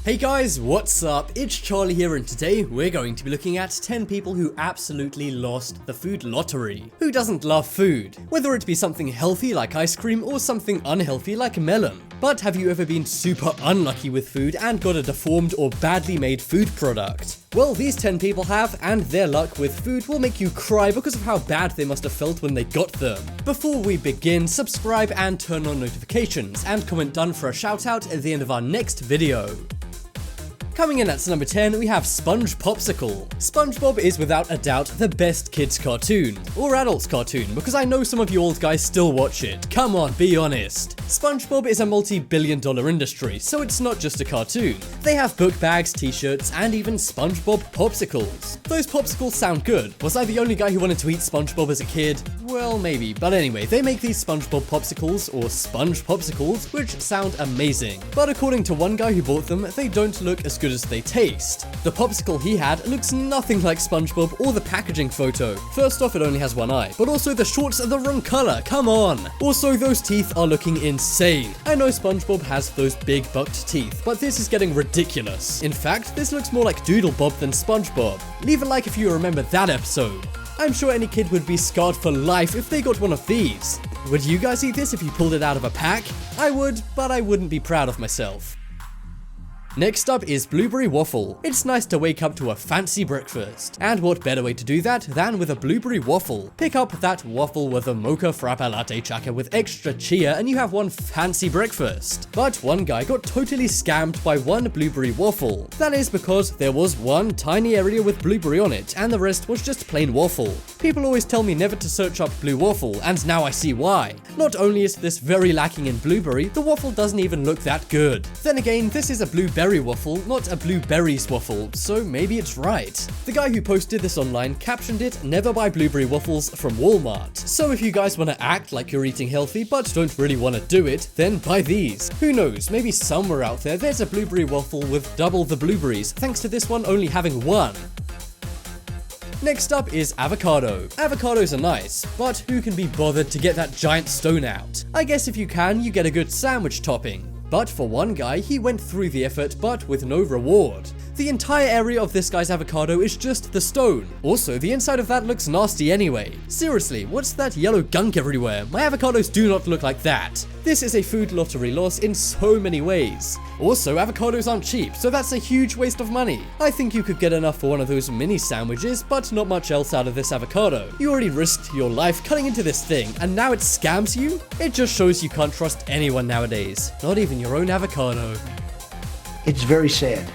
Hey guys, what's up? It's Charlie here, and today we're going to be looking at 10 people who absolutely lost the food lottery. Who doesn't love food? Whether it be something healthy like ice cream or something unhealthy like melon. But have you ever been super unlucky with food and got a deformed or badly made food product? Well, these 10 people have, and their luck with food will make you cry because of how bad they must have felt when they got them. Before we begin, subscribe and turn on notifications, and comment done for a shout out at the end of our next video. Coming in at number 10, we have SpongePopsicle. SpongeBob is without a doubt the best kids cartoon, or adults cartoon, because I know some of you old guys still watch it. Come on, be honest. SpongeBob is a multi-billion-dollar industry, so it's not just a cartoon. They have book bags, t-shirts, and even SpongeBob popsicles. Those popsicles sound good. Was I the only guy who wanted to eat SpongeBob as a kid? Well, maybe, but anyway, they make these SpongeBob popsicles, or Sponge Popsicles, which sound amazing. But according to one guy who bought them, they don't look as good as they taste. The popsicle he had looks nothing like SpongeBob or the packaging photo. First off, it only has one eye, but also the shorts are the wrong color, come on! Also, those teeth are looking insane. I know SpongeBob has those big bucked teeth, but this is getting ridiculous. In fact, this looks more like Doodle Bob than SpongeBob. Leave a like if you remember that episode. I'm sure any kid would be scarred for life if they got one of these. Would you guys eat this if you pulled it out of a pack? I would, but I wouldn't be proud of myself. Next up is Blueberry Waffle. It's nice to wake up to a fancy breakfast. And what better way to do that than with a blueberry waffle? Pick up that waffle with a mocha frappe latte chaka with extra chia and you have one fancy breakfast. But one guy got totally scammed by one blueberry waffle. That is because there was one tiny area with blueberry on it and the rest was just plain waffle. People always tell me never to search up blue waffle, and now I see why. Not only is this very lacking in blueberry, the waffle doesn't even look that good. Then again, this is a blueberry waffle, not a blueberries waffle, so maybe it's right. The guy who posted this online captioned it, "Never buy blueberry waffles from Walmart." So if you guys want to act like you're eating healthy but don't really want to do it, then buy these. Who knows, maybe somewhere out there's a blueberry waffle with double the blueberries, thanks to this one only having one. Next up is avocado. Avocados are nice, but who can be bothered to get that giant stone out? I guess if you can, you get a good sandwich topping. But for one guy, he went through the effort but with no reward. The entire area of this guy's avocado is just the stone. Also, the inside of that looks nasty anyway. Seriously, what's that yellow gunk everywhere? My avocados do not look like that. This is a food lottery loss in so many ways. Also, avocados aren't cheap, so that's a huge waste of money. I think you could get enough for one of those mini sandwiches, but not much else out of this avocado. You already risked your life cutting into this thing, and now it scams you? It just shows you can't trust anyone nowadays. Not even your own avocado. It's very sad.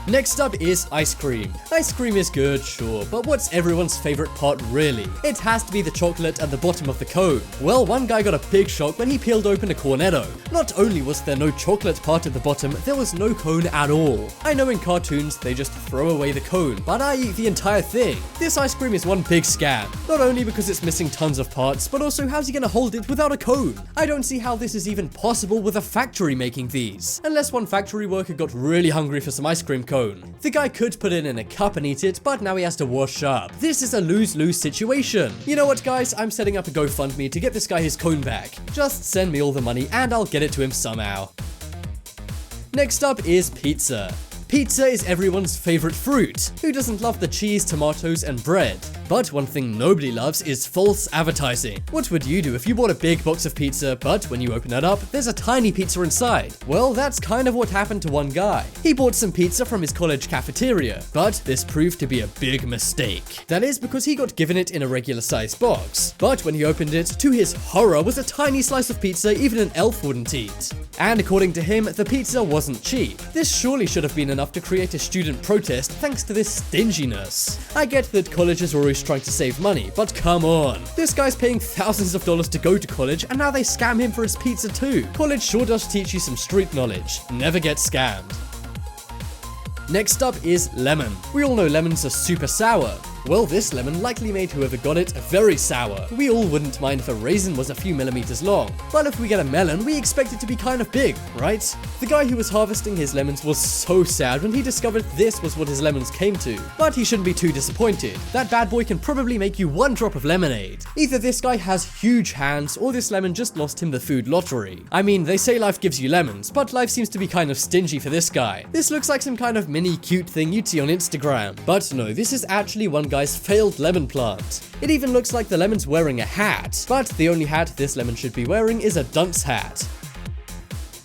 Next up is ice cream. Ice cream is good, sure, but what's everyone's favorite part really? It has to be the chocolate at the bottom of the cone. Well, one guy got a big shock when he peeled open a Cornetto. Not only was there no chocolate part at the bottom, there was no cone at all. I know in cartoons they just throw away the cone, but I eat the entire thing. This ice cream is one big scam. Not only because it's missing tons of parts, but also how's he gonna hold it without a cone? I don't see how this is even possible with a factory making these. Unless one factory worker got really hungry for some ice cream cone. The guy could put it in a cup and eat it, but now he has to wash up. This is a lose-lose situation. You know what, guys? I'm setting up a GoFundMe to get this guy his cone back. Just send me all the money and I'll get it to him somehow. Next up is pizza. Pizza is everyone's favorite fruit. Who doesn't love the cheese, tomatoes, and bread? But one thing nobody loves is false advertising. What would you do if you bought a big box of pizza, but when you open it up, there's a tiny pizza inside? Well, that's kind of what happened to one guy. He bought some pizza from his college cafeteria, but this proved to be a big mistake. That is because he got given it in a regular size box. But when he opened it, to his horror was a tiny slice of pizza even an elf wouldn't eat. And according to him, the pizza wasn't cheap. This surely should have been enough to create a student protest thanks to this stinginess. I get that colleges are always trying to save money, but come on. This guy's paying thousands of dollars to go to college and now they scam him for his pizza too. College sure does teach you some street knowledge. Never get scammed. Next up is lemon. We all know lemons are super sour. Well, this lemon likely made whoever got it very sour. We all wouldn't mind if a raisin was a few millimeters long, but if we get a melon, we expect it to be kind of big, right? The guy who was harvesting his lemons was so sad when he discovered this was what his lemons came to, but he shouldn't be too disappointed. That bad boy can probably make you 1 drop of lemonade. Either this guy has huge hands, or this lemon just lost him the food lottery. I mean, they say life gives you lemons, but life seems to be kind of stingy for this guy. This looks like some kind of mini cute thing you'd see on Instagram. But no, this is actually one guy's failed lemon plant. It even looks like the lemon's wearing a hat, but the only hat this lemon should be wearing is a dunce hat.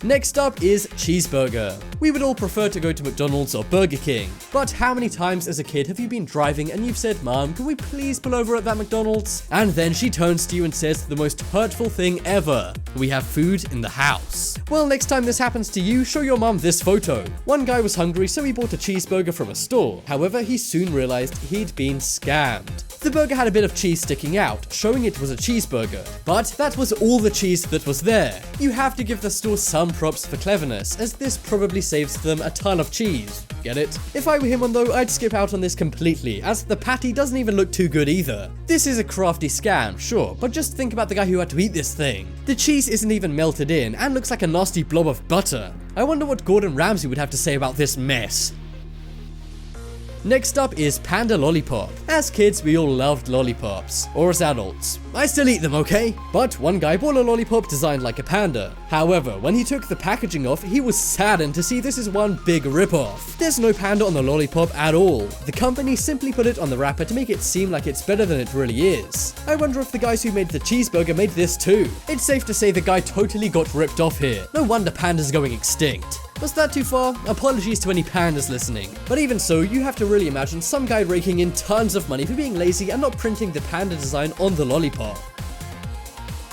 Next up is cheeseburger. We would all prefer to go to McDonald's or Burger King, but how many times as a kid have you been driving and you've said, "Mom, can we please pull over at that McDonald's?" And then she turns to you and says the most hurtful thing ever: "We have food in the house." Well, next time this happens to you, show your mom this photo. One guy was hungry, so he bought a cheeseburger from a store. However, he soon realized he'd been scammed. The burger had a bit of cheese sticking out, showing it was a cheeseburger. But that was all the cheese that was there. You have to give the store some props for cleverness, as this probably saves them a ton of cheese. Get it? If I were him though, I'd skip out on this completely, as the patty doesn't even look too good either. This is a crafty scam, sure, but just think about the guy who had to eat this thing. The cheese isn't even melted in, and looks like a nasty blob of butter. I wonder what Gordon Ramsay would have to say about this mess. Next up is Panda Lollipop. As kids, we all loved lollipops. Or as adults. I still eat them, okay? But one guy bought a lollipop designed like a panda. However, when he took the packaging off, he was saddened to see this is one big ripoff. There's no panda on the lollipop at all. The company simply put it on the wrapper to make it seem like it's better than it really is. I wonder if the guys who made the cheeseburger made this too. It's safe to say the guy totally got ripped off here. No wonder pandas going extinct. Was that too far? Apologies to any pandas listening. But even so, you have to really imagine some guy raking in tons of money for being lazy and not printing the panda design on the lollipop.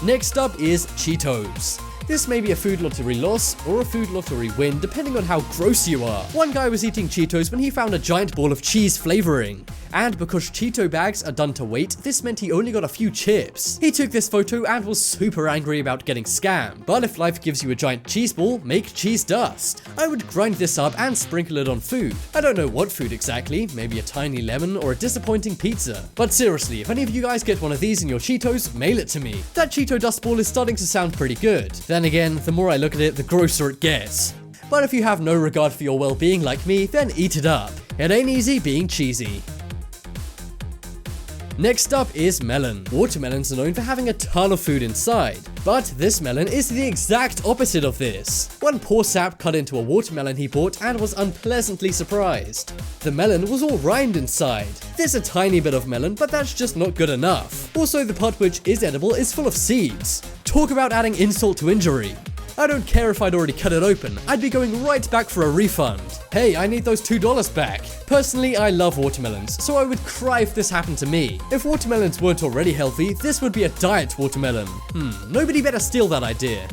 Next up is Cheetos. This may be a food lottery loss or a food lottery win, depending on how gross you are. One guy was eating Cheetos when he found a giant ball of cheese flavoring. And because Cheeto bags are done to weight, this meant he only got a few chips. He took this photo and was super angry about getting scammed. But if life gives you a giant cheese ball, make cheese dust. I would grind this up and sprinkle it on food. I don't know what food exactly, maybe a tiny lemon or a disappointing pizza. But seriously, if any of you guys get one of these in your Cheetos, mail it to me. That Cheeto dust ball is starting to sound pretty good. Then again, the more I look at it, the grosser it gets. But if you have no regard for your well-being like me, then eat it up. It ain't easy being cheesy. Next up is melon. Watermelons are known for having a ton of food inside, but this melon is the exact opposite of this. One poor sap cut into a watermelon he bought and was unpleasantly surprised. The melon was all rind inside. There's a tiny bit of melon, but that's just not good enough. Also, the part which is edible is full of seeds. Talk about adding insult to injury. I don't care if I'd already cut it open, I'd be going right back for a refund. Hey, I need those $2 back. Personally, I love watermelons, so I would cry if this happened to me. If watermelons weren't already healthy, this would be a diet watermelon. Nobody better steal that idea.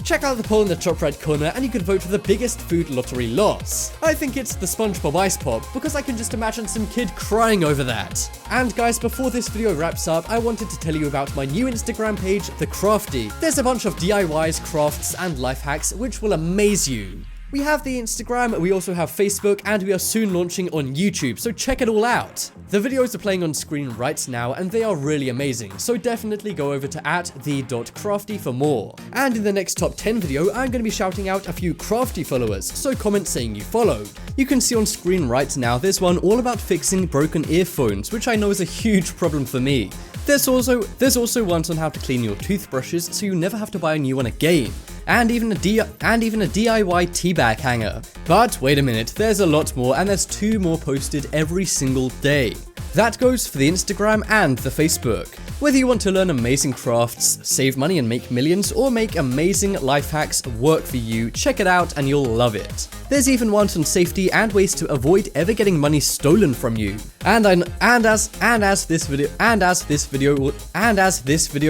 Check out the poll in the top right corner and you can vote for the biggest food lottery loss. I think it's the SpongeBob Ice Pop, because I can just imagine some kid crying over that. And guys, before this video wraps up, I wanted to tell you about my new Instagram page, The Crafty. There's a bunch of DIYs, crafts, and life hacks which will amaze you. We have the Instagram, we also have Facebook, and we are soon launching on YouTube, so check it all out. The videos are playing on screen right now, and they are really amazing, so definitely go over to @the.crafty for more. And in the next top 10 video, I'm going to be shouting out a few crafty followers, so comment saying you followed. You can see on screen right now, there's one all about fixing broken earphones, which I know is a huge problem for me. There's also ones on how to clean your toothbrushes so you never have to buy a new one again. And even a DIY teabag hanger. But wait a minute, there's a lot more, and there's 2 more posted every single day. That goes for the Instagram and the Facebook. Whether you want to learn amazing crafts, save money and make millions, or make amazing life hacks work for you, check it out and you'll love it. There's even ones on safety and ways to avoid ever getting money stolen from you. And as this video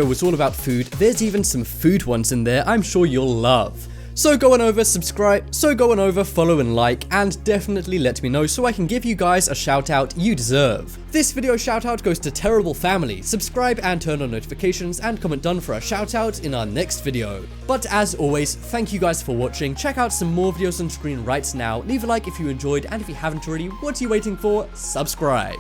was all about food, there's even some food ones in there I'm sure you'll love. So go on over, subscribe, follow and like, and definitely let me know so I can give you guys a shout out you deserve. This video shout out goes to Terrible Family. Subscribe and turn on notifications and comment done for a shout out in our next video. But as always, thank you guys for watching. Check out some more videos on screen right now. Leave a like if you enjoyed, and if you haven't already, what are you waiting for? Subscribe.